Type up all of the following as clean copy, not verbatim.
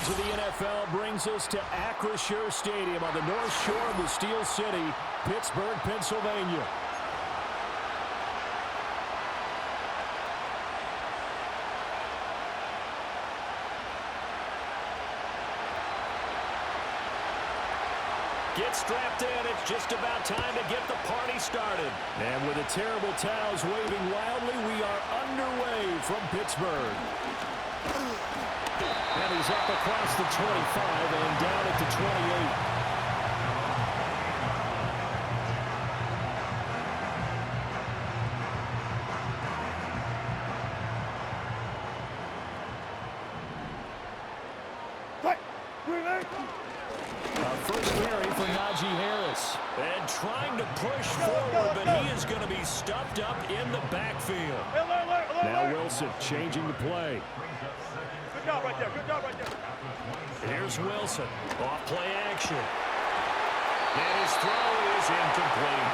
Headlines of the NFL brings us to Acrisure Stadium on the north shore of the Steel City, Pittsburgh, Pennsylvania. Get strapped in. It's just about time to get the party started. And with the terrible towels waving wildly, we are underway from Pittsburgh. And he's up across the 25 and down at the 28. First carry for Najee Harris. And trying to push forward, but he is going to be stuffed up in the backfield. Now Wilson changing the play. Good job right there. Good job right there. Here's Wilson. Off play action. And his throw is incomplete.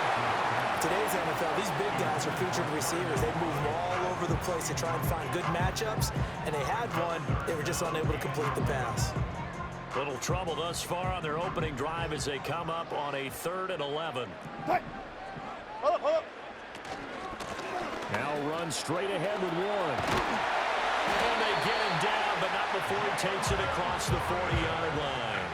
Today's NFL, these big guys are featured receivers. They move all over the place to try and find good matchups, and they had one. They were just unable to complete the pass. Little trouble thus far on their opening drive as they come up on a 3rd and 11. Now run straight ahead with Warren. And they get him down, but not before he takes it across the 40-yard line.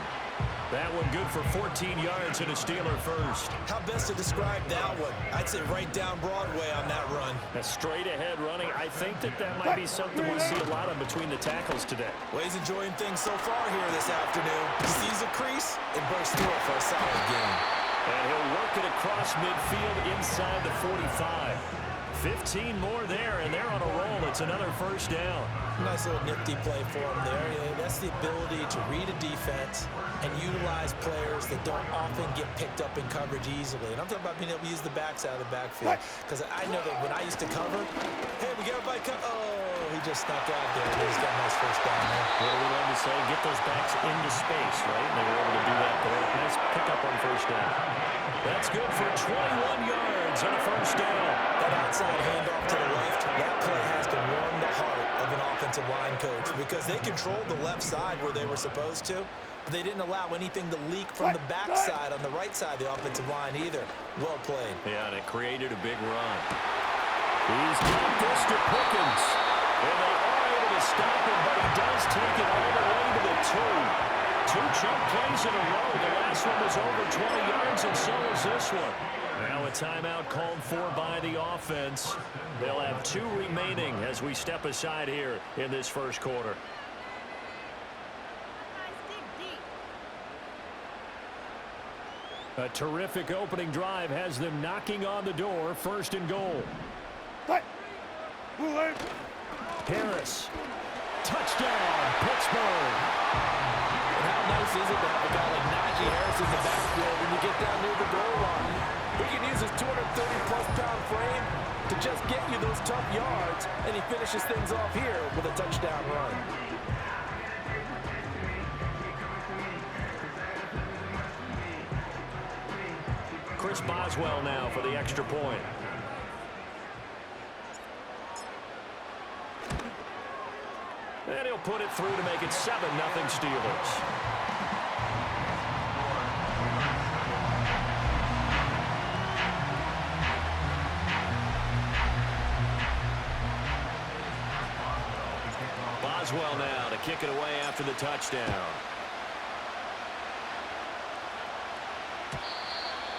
That one good for 14 yards and a Steeler first. How best to describe that one? I'd say right down Broadway on that run. A straight ahead running. I think that might be something we'll see a lot of between the tackles today. Well, he's enjoying things so far here this afternoon. He sees a crease and bursts through it for a solid gain. And he'll work it across midfield inside the 45. 15 more there, and they're on a roll. It's another first down. Nice little nifty play for him there. That's the ability to read a defense and utilize players that don't often get picked up in coverage easily. And I'm talking about being able to use the backs out of the backfield. Because I know that when I used to cover, hey, we got everybody cut. Oh, he just snuck out there. He's got a nice first down there. What do we love to say? Get those backs into space, right? And they were able to do that there. Nice pickup on first down. That's good for 21 yards and a first down. That outside handoff to the left, that play has to warm the heart of an offensive line coach because they controlled the left side where they were supposed to. But they didn't allow anything to leak from the backside on the right side of the offensive line either. Well played. Yeah, and it created a big run. He's got this to Pickens. And they are able to stop him, but he does take it all the way to the 2. 2 chunk plays in a row. The last one was over 20 yards, and so is this one. Now a timeout called for by the offense. They'll have 2 remaining as we step aside here in this first quarter. A terrific opening drive has them knocking on the door. 1st and goal. Harris. Touchdown, Pittsburgh. And how nice is it to have a guy like Najee Harris in the backfield when you get down near the goal line? He can use his 230-plus pound frame to just get you those tough yards, and he finishes things off here with a touchdown run. Chris Boswell now for the extra point. And he'll put it through to make it 7-0 Steelers. Boswell now to kick it away after the touchdown.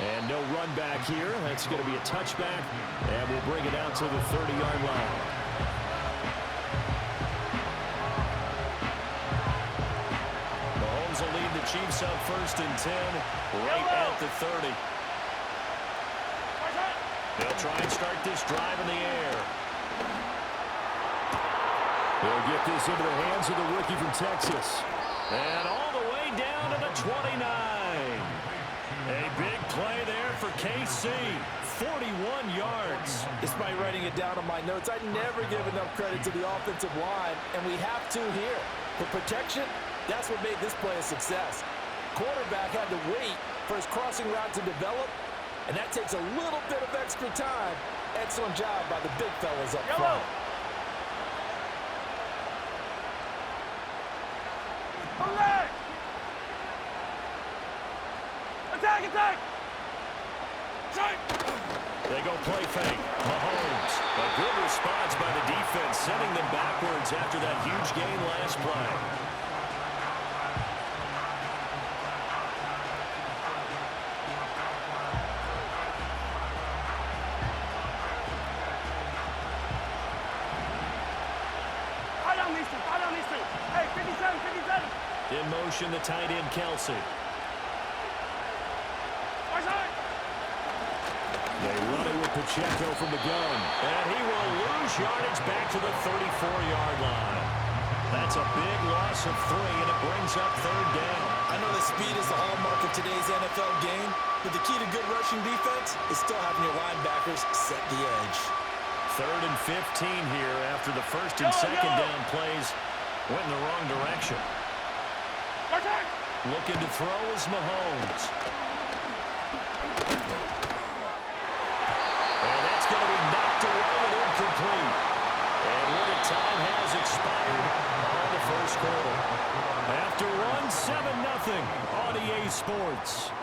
And no run back here. That's going to be a touchback. And we'll bring it out to the 30-yard line. Mahomes will lead the Chiefs up 1st and 10 right at the 30. They'll try and start this drive in the air. They'll get this into the hands of the rookie from Texas. And all the way down to the 29. A big play there for KC. 41 yards. Despite writing it down on my notes, I never give enough credit to the offensive line, and we have to here. For protection, that's what made this play a success. Quarterback had to wait for his crossing route to develop, and that takes a little bit of extra time. Excellent job by the big fellas up front. Attack, attack! They go play fake. Mahomes. A good response by the defense, sending them backwards after that huge gain last play. Hey, 57, 57. In motion, the tight end, Kelsey. They run it with Pacheco from the gun. And he will lose yardage back to the 34-yard line. That's a big loss of 3, and it brings up third down. I know that speed is the hallmark of today's NFL game, but the key to good rushing defense is still having your linebackers set the edge. 3rd and 15 here after the first and second down plays went in the wrong direction. Looking to throw is Mahomes. And that's going to be knocked away and incomplete. And when time has expired on the first quarter. After one, 7-0 on EA Sports.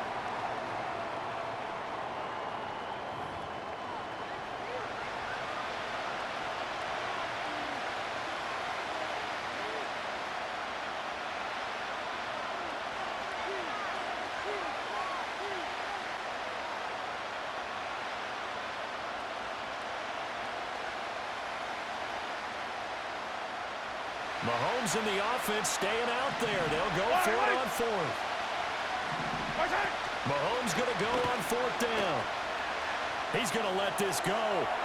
Mahomes in the offense staying out there. They'll go for it on 4th. Mahomes going to go on 4th down. He's going to let this go.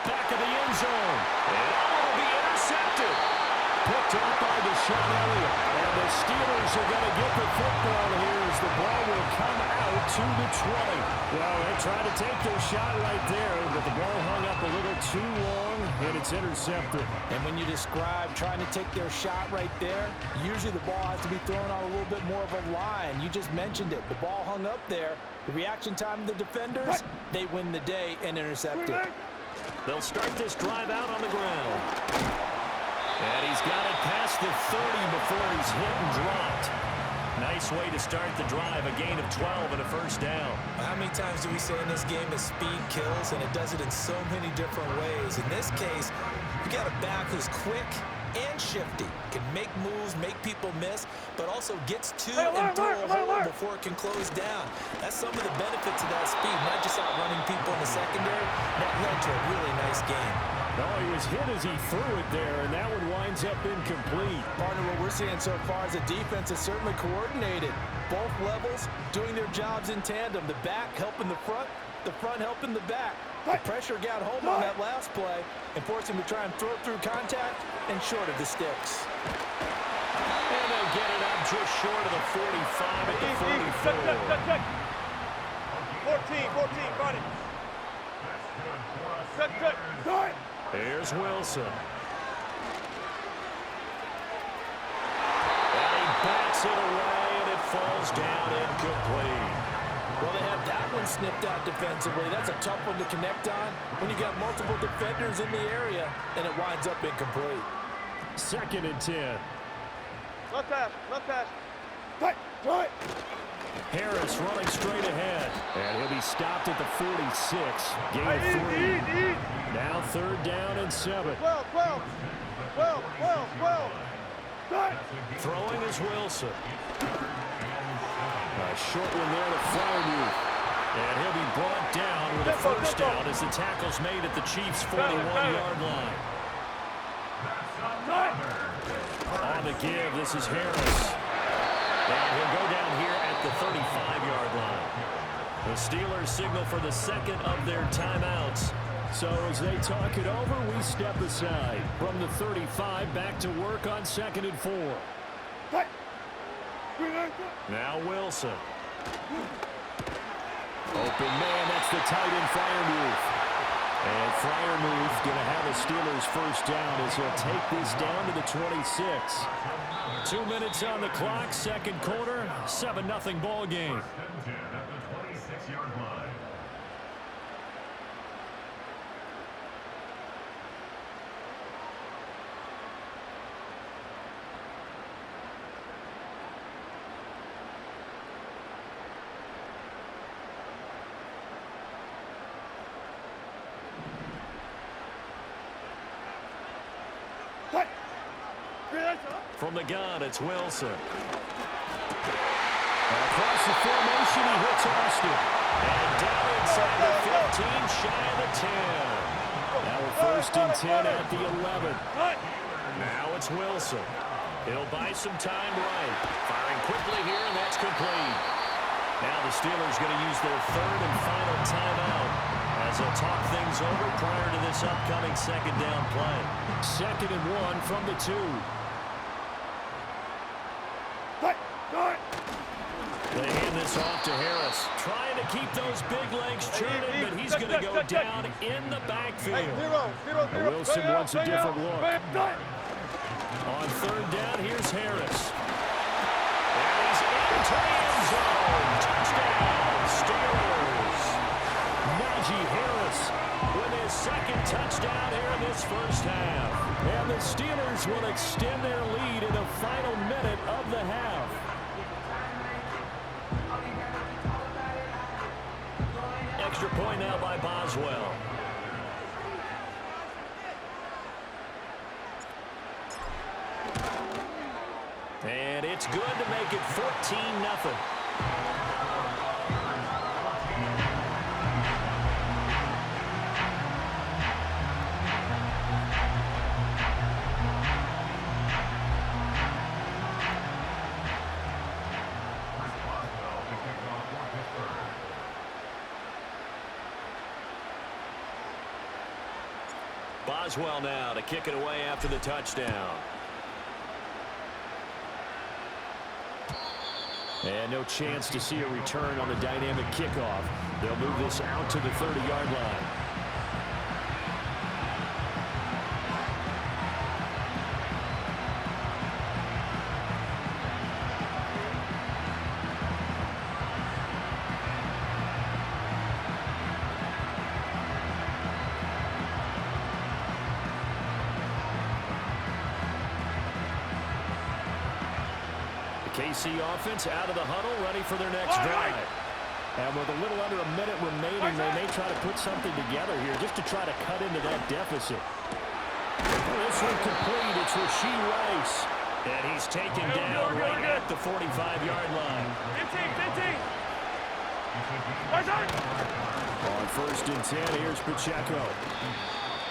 Back of the end zone. And it'll be intercepted. Picked up by Deshaun Elliott. And the Steelers are going to get the football here as the ball will come out to the 20. Well, they tried to take their shot right there, but the ball hung up a little too long, and it's intercepted. And when you describe trying to take their shot right there, usually the ball has to be thrown on a little bit more of a line. You just mentioned it. The ball hung up there. The reaction time of the defenders, they win the day and intercept it. They'll start this drive out on the ground. And he's got it past the 30 before he's hit and dropped. Nice way to start the drive, a gain of 12 and a first down. How many times do we say in this game that speed kills, and it does it in so many different ways? In this case, you got a back who's quick and shifty, can make moves, make people miss, but also gets to and through a hole before it can close down. That's some of the benefits of that speed, not just outrunning people in the secondary. That led to a really nice game. No, he was hit as he threw it there, and that one winds up incomplete. Partner, what we're seeing so far is the defense is certainly coordinated. Both levels doing their jobs in tandem. The back helping the front helping the back. The pressure got home on that last play and forced him to try and throw it through contact and short of the sticks. And they'll get it up just short of the 45 at the 44. 14, buddy. Set. Here's Wilson. And he bats it away, and it falls down incomplete. Well, they had that one snipped out defensively. That's a tough one to connect on when you got multiple defenders in the area, and it winds up incomplete. 2nd and 10. Left pass. Right. Harris running straight ahead. And he'll be stopped at the 46. Gain of 3. Now 3rd down and 7. 12. Throwing is Wilson. A short one there to Freiermuth. And he'll be brought down with a first down as the tackle's made at the Chiefs' 41-yard line. On the give, this is Harris. And he'll go down here at the 35-yard line. The Steelers signal for the second of their timeouts. So as they talk it over, we step aside. From the 35, back to work on 2nd and 4. Now Wilson. Open man, that's the tight end Freiermuth. And Freiermuth going to have a Steelers first down as he'll take this down to the 26. 2 minutes on the clock, second quarter, 7-0 ball game. From the gun, it's Wilson. Across the formation, he hits Austin. And down inside the 15, shy of the 10. Now a 1st and 10 at the 11. Now it's Wilson. He'll buy some time right. Firing quickly here, and that's complete. Now the Steelers going to use their 3rd and final timeout as they'll talk things over prior to this upcoming 2nd down play. 2nd and 1 from the 2. They hand this off to Harris. Trying to keep those big legs churning, but he's going to go down in the backfield. Wilson wants a different look. On 3rd down, here's Harris. And he's into the end zone. Touchdown, Steelers. Najee Harris with his 2nd touchdown here in this 1st half. And the Steelers will extend their lead in the final minute of the half. Extra point now by Boswell. And it's good to make it 14-0. Boswell now to kick it away after the touchdown. And no chance to see a return on the dynamic kickoff. They'll move this out to the 30-yard line. KC offense out of the huddle, ready for their next drive. And with a little under a minute remaining, they may try to put something together here just to try to cut into that deficit. This one complete. It's Rashee Rice. And he's taken down right at the 45-yard line. 15. On 1st and 10, here's Pacheco.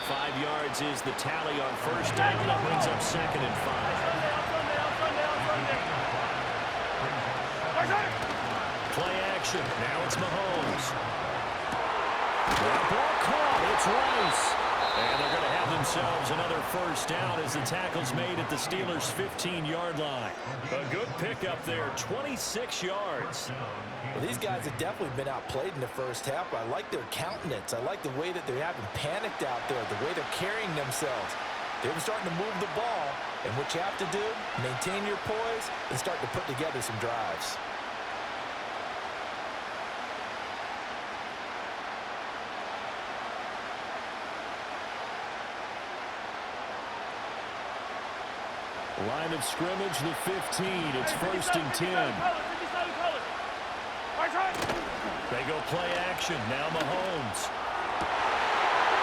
5 yards is the tally on 1st down. That brings up 2nd and 5. Play action. Now it's Mahomes. That ball caught. It's Rice. And they're going to have themselves another 1st down as the tackle's made at the Steelers' 15-yard line. A good pickup there, 26 yards. Well, these guys have definitely been outplayed in the 1st half. I like their countenance. I like the way that they're having panicked out there, the way they're carrying themselves. They're starting to move the ball, and what you have to do, maintain your poise and start to put together some drives. Line of scrimmage, the 15. It's 1st and 10. They go play action. Now Mahomes.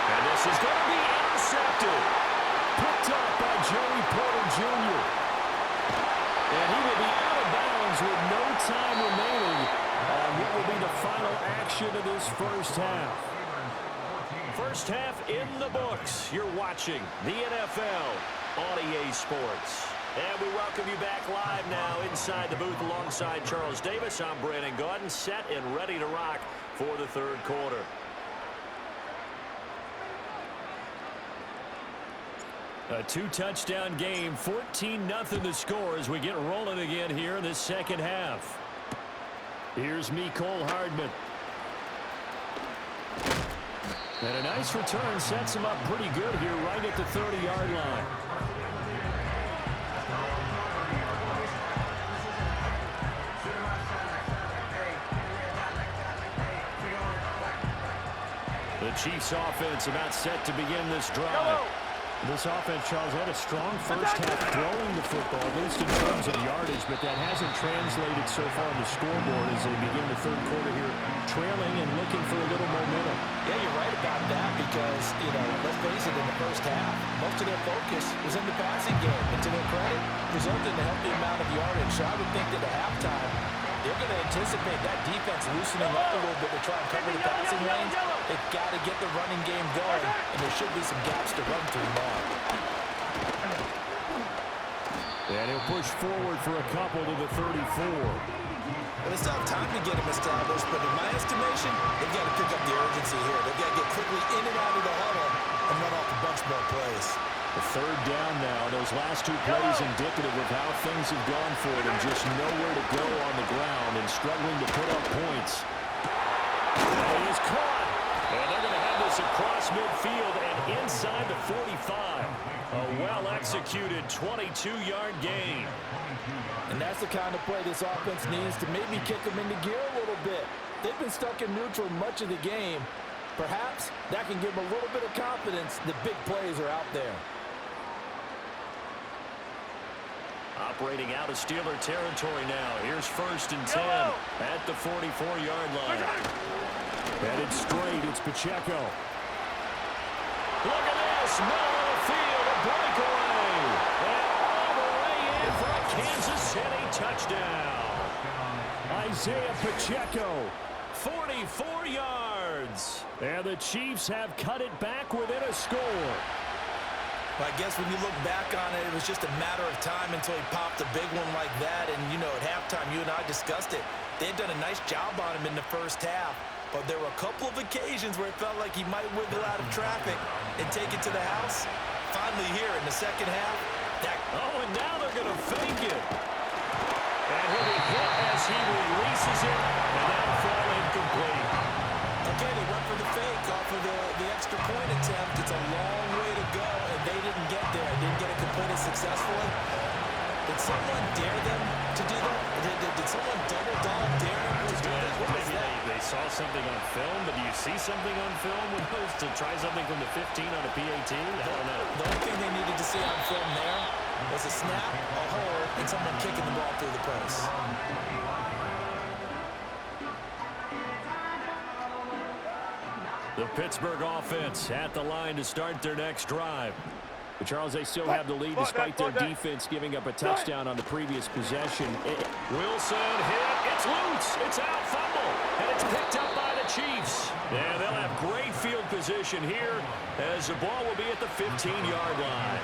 And this is going to be intercepted. Picked up by Joey Porter Jr. And he will be out of bounds with no time remaining on what will be the final action of this 1st half. 1st half in the books. You're watching the NFL on EA Sports. And we welcome you back live now inside the booth alongside Charles Davis. I'm Brandon Gaudin, set and ready to rock for the 3rd quarter. A 2-touchdown game, 14-0 the score as we get rolling again here in this 2nd half. Here's Mecole Hardman. And a nice return sets him up pretty good here right at the 30-yard line. The Chiefs offense about set to begin this drive. This offense, Charles, had a strong first half throwing the football, at least in terms of yardage, but that hasn't translated so far on the scoreboard as they begin the third quarter here, trailing and looking for a little momentum. Yeah, you're right about that because, let's face it, in the first half, most of their focus was in the passing game. And to their credit, resulted in a healthy amount of yardage. So I would think that at halftime, they're going to anticipate that defense loosening up a little bit to try and cover the passing lanes. They've got to get the running game going, and there should be some gaps to run through now. And he'll push forward for a couple to the 34. Well, they still have time to get him established, but in my estimation, they've got to pick up the urgency here. They've got to get quickly in and out of the huddle and run off a bunch more plays. The third down now. Those last two plays indicative of how things have gone for them. Just nowhere to go on the ground and struggling to put up points. And he is caught. And they're going to have this across midfield and inside the 45. A well-executed 22-yard gain. And that's the kind of play this offense needs to maybe kick them into gear a little bit. They've been stuck in neutral much of the game. Perhaps that can give them a little bit of confidence that big plays are out there. Operating out of Steeler territory now. Here's 1st and 10 at the 44-yard line. Headed straight, it's Pacheco. Look at this, middle of the field, a breakaway. And all the way in for a Kansas City touchdown. Isaiah Pacheco, 44 yards. And the Chiefs have cut it back within a score. I guess when you look back on it, it was just a matter of time until he popped a big one like that. And, at halftime, you and I discussed it. They had done a nice job on him in the first half. But there were a couple of occasions where it felt like he might wiggle out of traffic and take it to the house. Finally here in the second half. And now they're going to fake it. And he'll be hit as he releases it. And that'll fall incomplete. Again, he went for the fake off of the extra point attempt. It's a long way to go, and they didn't get there. Didn't get it completed successfully. Did someone dare them to do that? Did someone double dog dare them to do that? What was that? They saw something on film, but do you see something on film to try something from the 15 on a PAT? I don't know. The only thing they needed to see on film there was a snap, a hold, and someone kicking the ball through the post. The Pittsburgh offense at the line to start their next drive. But Charles, they still have the lead despite their defense giving up a touchdown on the previous possession. Wilson hit. It's loose. It's out. Fumble. And it's picked up by the Chiefs. Yeah, they'll have great field position here as the ball will be at the 15-yard line.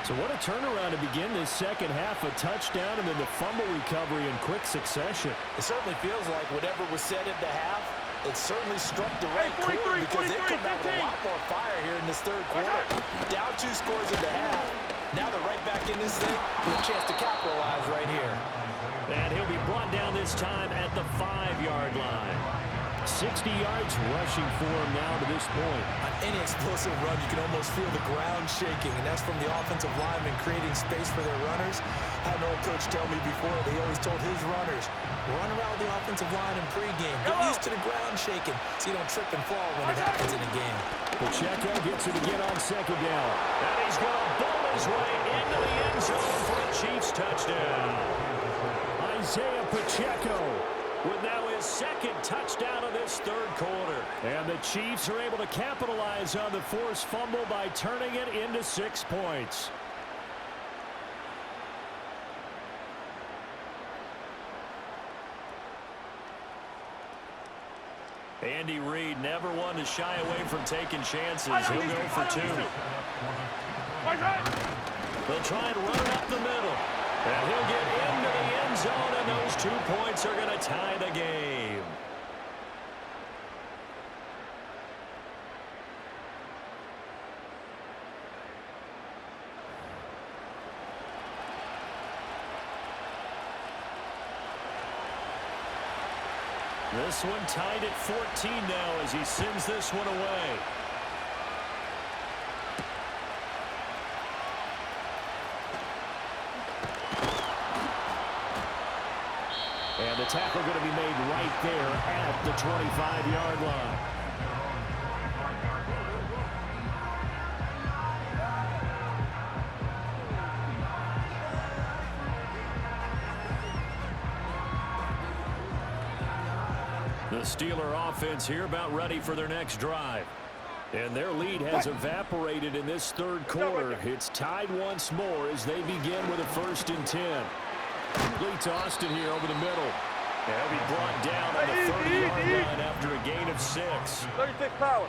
So what a turnaround to begin this second half. A touchdown and then the fumble recovery in quick succession. It certainly feels like whatever was said at the half, it certainly struck the right chord because they've come out with a lot more fire here in this third quarter. Down 2 scores in the half. Now they're right back in this thing with a chance to capitalize right here. And he'll be brought down this time at the 5-yard line. 60 yards rushing for him now to this point. On any explosive run, you can almost feel the ground shaking, and that's from the offensive linemen creating space for their runners. I had an old coach tell me before, they always told his runners, run around the offensive line in pregame. Get used to the ground shaking so you don't trip and fall when it happens in a game. Pacheco gets it again on second down. And he's going to bowl his way into the end zone for a Chiefs touchdown. Isaiah Pacheco with now his second touchdown of this third quarter. And the Chiefs are able to capitalize on the forced fumble by turning it into 6 points. Andy Reid never one to shy away from taking chances. He'll go for 2. They'll try and run it up the middle. And he'll get into the end zone, and those 2 points are going to tie the game. This one tied at 14 now as he sends this one away. And the tackle going to be made right there at the 25-yard line. The Steeler offense here about ready for their next drive. And their lead has evaporated in this third quarter. It's tied once more as they begin with a 1st and 10. Complete to Austin here over the middle. And he'll be brought down on the 30-yard line after a gain of 6. 36 power.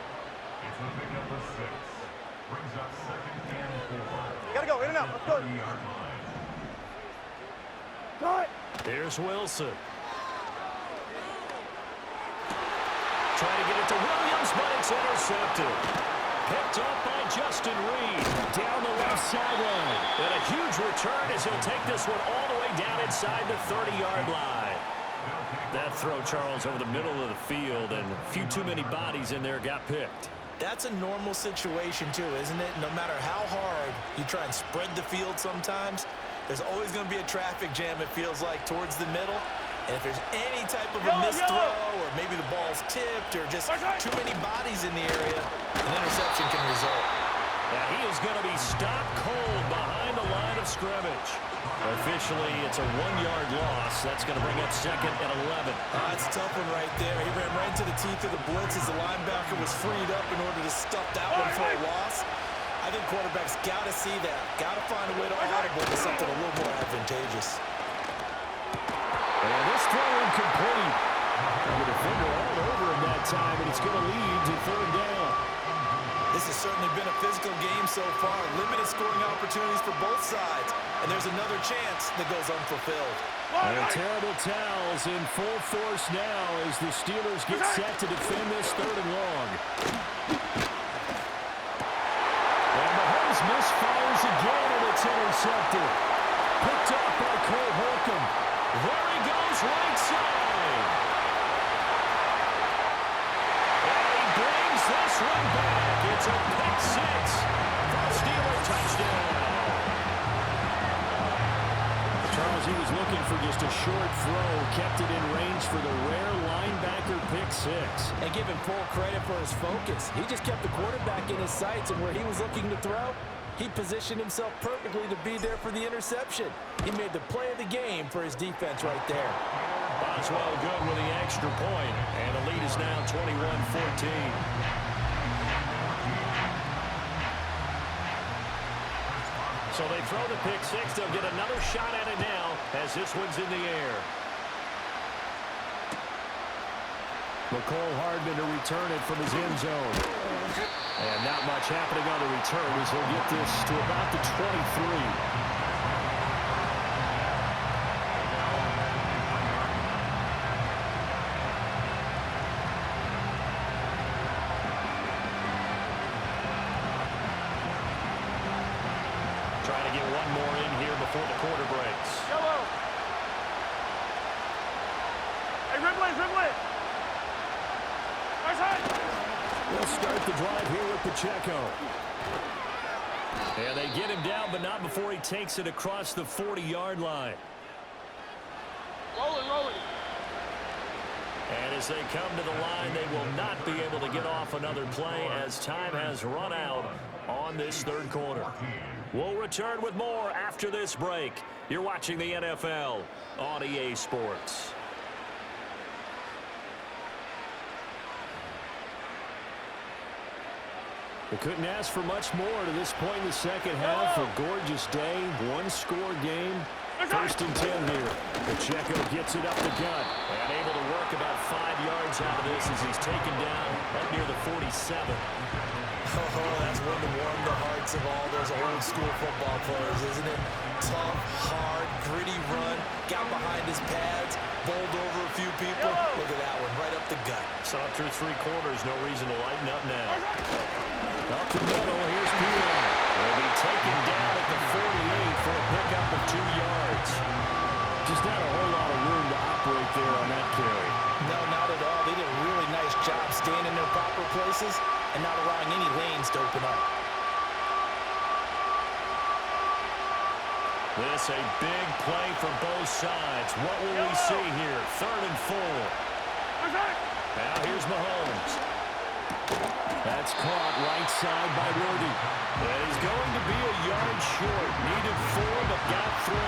Gotta go, in and out. Let's go. Here's Wilson. Trying to get it to Williams, but it's intercepted. Picked up by Justin Reed down the left sideline. And a huge return as he'll take this one all the way down inside the 30-yard line. That throw, Charles, over the middle of the field, and a few too many bodies in there got picked. That's a normal situation, too, isn't it? No matter how hard you try and spread the field sometimes, there's always going to be a traffic jam, it feels like, towards the middle. And if there's any type of a missed throw or maybe the ball's tipped or just too many bodies in the area, an interception can result. Now he is going to be stopped cold behind the line of scrimmage. Officially, it's a 1-yard loss. That's going to bring up 2nd and 11. That's a tough one right there. He ran right into the teeth of the blitz as the linebacker was freed up in order to stuff that one for a loss. I think quarterbacks got to see that. Got to find a way to audible to something a little more advantageous. And this throw incomplete. The defender all over him that time, and it's going to lead to 3rd down. This has certainly been a physical game so far. Limited scoring opportunities for both sides. And there's another chance that goes unfulfilled. And terrible towels in full force now as the Steelers get set to defend this 3rd and long. And Mahomes misfires again, and it's intercepted. Picked up by Cole Holcomb. There he goes, right side. And he brings this one back. It's a pick 6 for a Steeler touchdown. Charles, he was looking for just a short throw, kept it in range for the rare linebacker pick 6. And give him full credit for his focus. He just kept the quarterback in his sights, and where he was looking to throw, he positioned himself perfectly to be there for the interception. He made the play of the game for his defense right there. Boswell good with the extra point, and the lead is now 21-14. So they throw the pick 6. They'll get another shot at it now as this one's in the air. McCole Hardman to return it from his end zone. And not much happening on the return as he'll get this to about the 23. Trying to get one more in here before the quarter breaks. Yellow. Hey, Ridley. Nice high. We'll start the drive here with Pacheco. And they get him down, but not before he takes it across the 40-yard line. Rolling. And as they come to the line, they will not be able to get off another play as time has run out on this 3rd quarter. We'll return with more after this break. You're watching the NFL on EA Sports. They couldn't ask for much more to this point in the second half. A gorgeous day, 1-score game. 1st and 10 here. Pacheco gets it up the gut and able to work about 5 yards out of this as he's taken down up near the 47. Oh, that's one to warm the hearts of all those old school football players, isn't it? Tough, hard, gritty run, got behind his pads, bowled over a few people. Look at that one, right up the gut. So up through 3 quarters, no reason to lighten up now. Up the middle, here's Peter. Will be taken down at the 48 for a pickup of 2 yards. Just not a whole lot of room to operate there on that carry. No, not at all. They did a really nice job staying in their proper places and not allowing any lanes to open up. This a big play for both sides. What will we see here? 3rd and 4. Now here's Mahomes. That's caught right side by Worthy. And he's going to be a yard short. Needed 4, but got 3.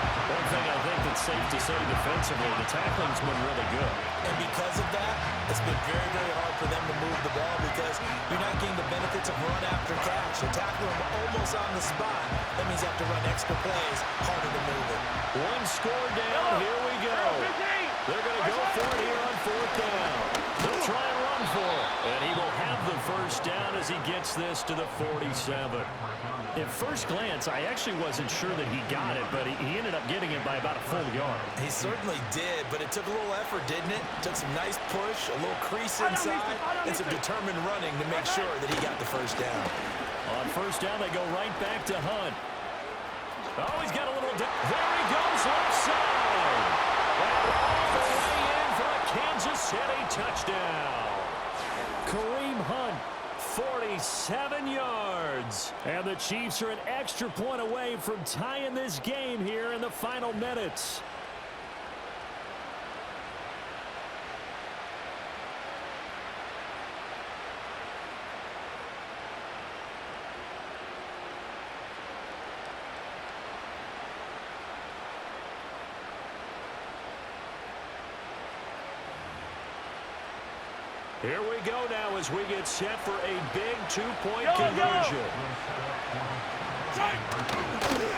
One thing I think that's safe to say defensively, the tackling's been really good. And because of that, it's been very, very hard for them to move the ball because you're not getting the benefits of run after catch. You're tackling them almost on the spot. That means you have to run extra plays, harder to move it. One score down, here we go. They're going to go for it here on 4th down. They'll try and run for it. And he will have the first down as he gets this to the 47. At first glance, I actually wasn't sure that he got it, but he ended up getting it by about a full yard. He certainly did, but it took a little effort, didn't it? Took some nice push, a little crease inside, and some determined running to make sure that he got the first down. On 1st down, they go right back to Hunt. Oh, he's got a little... There he goes, left side. And all the way in for a Kansas City touchdown. Kareem Hunt, 47 yards. And the Chiefs are an extra point away from tying this game here in the final minutes. Here we go now as we get set for a big two-point conversion.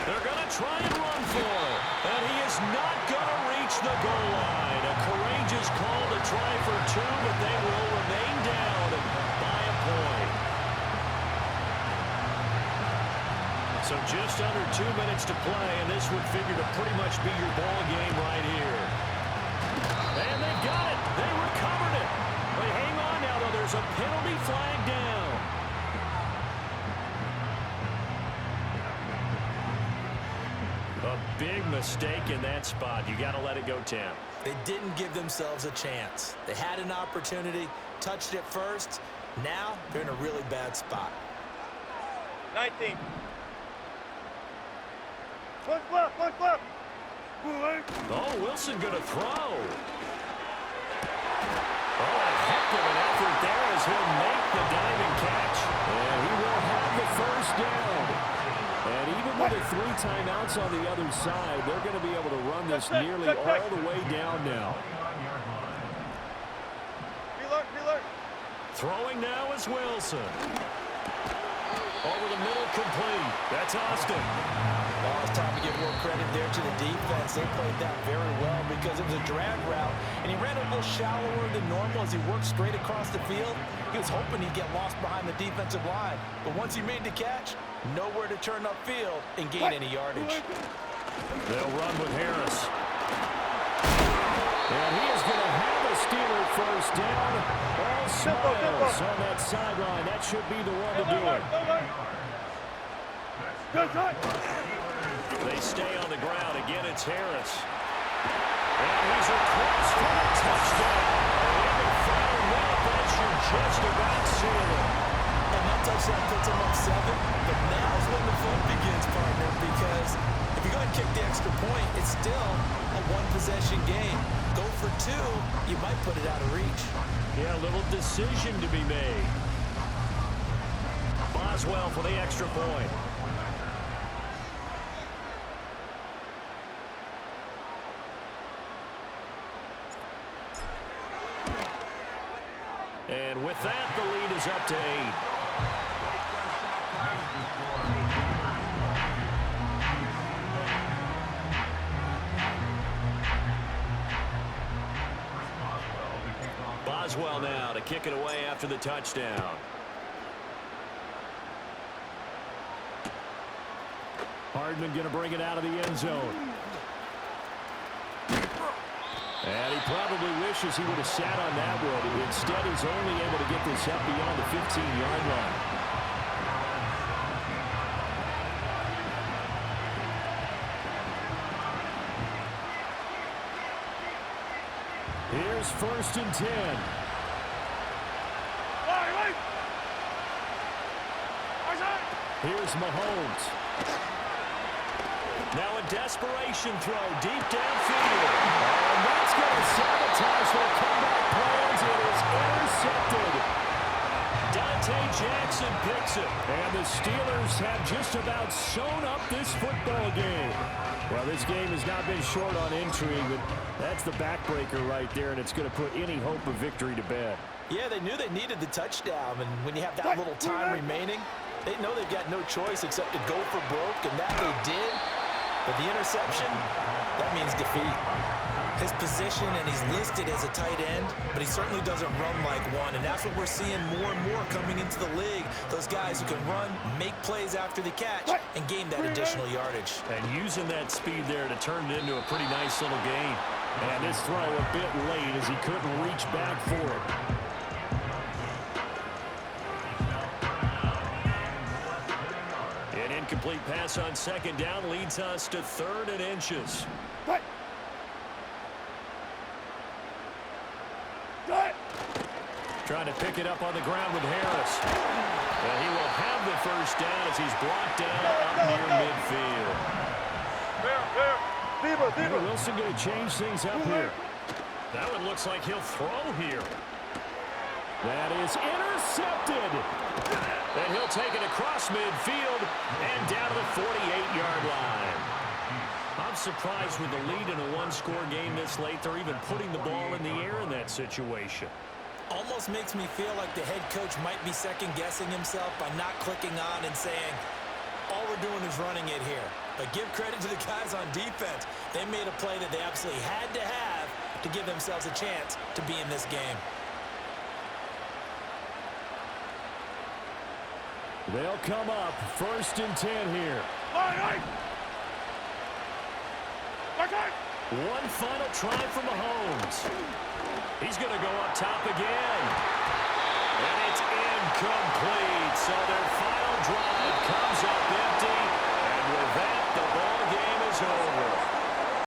They're going to try and run for it. And he is not going to reach the goal line. A courageous call to try for two, but they will remain down by a point. So just under 2 minutes to play, and this would figure to pretty much be your ball game right here. And they've got it. They recovered it. But hang on now, though. There's a penalty flag down. A big mistake in that spot. You got to let it go, Tam. They didn't give themselves a chance. They had an opportunity, touched it first. Now they're in a really bad spot. 19. One flip. Oh, Wilson going to throw. Oh, a heck of an effort there as he'll make the diving catch. And he will have the first down. And even with the 3 timeouts on the other side, they're going to be able to run this nearly all the way down now. Reload. Throwing now is Wilson. Over the middle, complete. That's Austin. Oh, it's time to give more credit there to the defense. They played that very well because it was a drag route, and he ran a little shallower than normal as he worked straight across the field. He was hoping he'd get lost behind the defensive line, but once he made the catch, nowhere to turn upfield and gain any yardage. They'll run with Harris. And he is going to have a Steeler first down. All smiles on that sideline. That should be the one to do it. They stay on the ground. Again, it's Harris. And he's across for the touchdown. And in the final minute, that should just about seal it. And that touchdown puts him up 7. But now's when the fun begins, partner, because if you go ahead and kick the extra point, it's still a one-possession game. Go for 2, you might put it out of reach. Yeah, a little decision to be made. Boswell for the extra point. And with that, the lead is up to 8. Boswell now to kick it away after the touchdown. Hardman going to bring it out of the end zone. And he probably wishes he would have sat on that one. Instead, he's only able to get this up beyond the 15-yard line. Here's 1st and 10. Here's Mahomes. Now a desperation throw deep downfield. And that's going to sabotage their comeback plans. It is intercepted. Dante Jackson picks it. And the Steelers have just about sewn up this football game. Well, this game has not been short on intrigue, but that's the backbreaker right there, and it's going to put any hope of victory to bed. Yeah, they knew they needed the touchdown, and when you have that little time remaining, they know they've got no choice except to go for broke, and that they did. But the interception, that means defeat. His position, and he's listed as a tight end, but he certainly doesn't run like one, and that's what we're seeing more and more coming into the league. Those guys who can run, make plays after the catch, and gain that additional yardage. And using that speed there to turn it into a pretty nice little gain. And this throw a bit late as he couldn't reach back for it. An incomplete pass on second down leads us to 3rd and inches. Trying to pick it up on the ground with Harris. And he will have the first down as he's brought down up near midfield. Wilson going to change things up here. That one looks like he'll throw here. That is intercepted. And he'll take it across midfield and down to the 48-yard line. I'm surprised with the lead in a one-score game this late, they're even putting the ball in the air in that situation. Almost makes me feel like the head coach might be second-guessing himself by not clicking on and saying, all we're doing is running it here. But give credit to the guys on defense. They made a play that they absolutely had to have to give themselves a chance to be in this game. They'll come up 1st and 10 here. One final try from Mahomes. He's going to go up top again. And it's incomplete. So their final drive comes up empty. And with that, the ball game is over.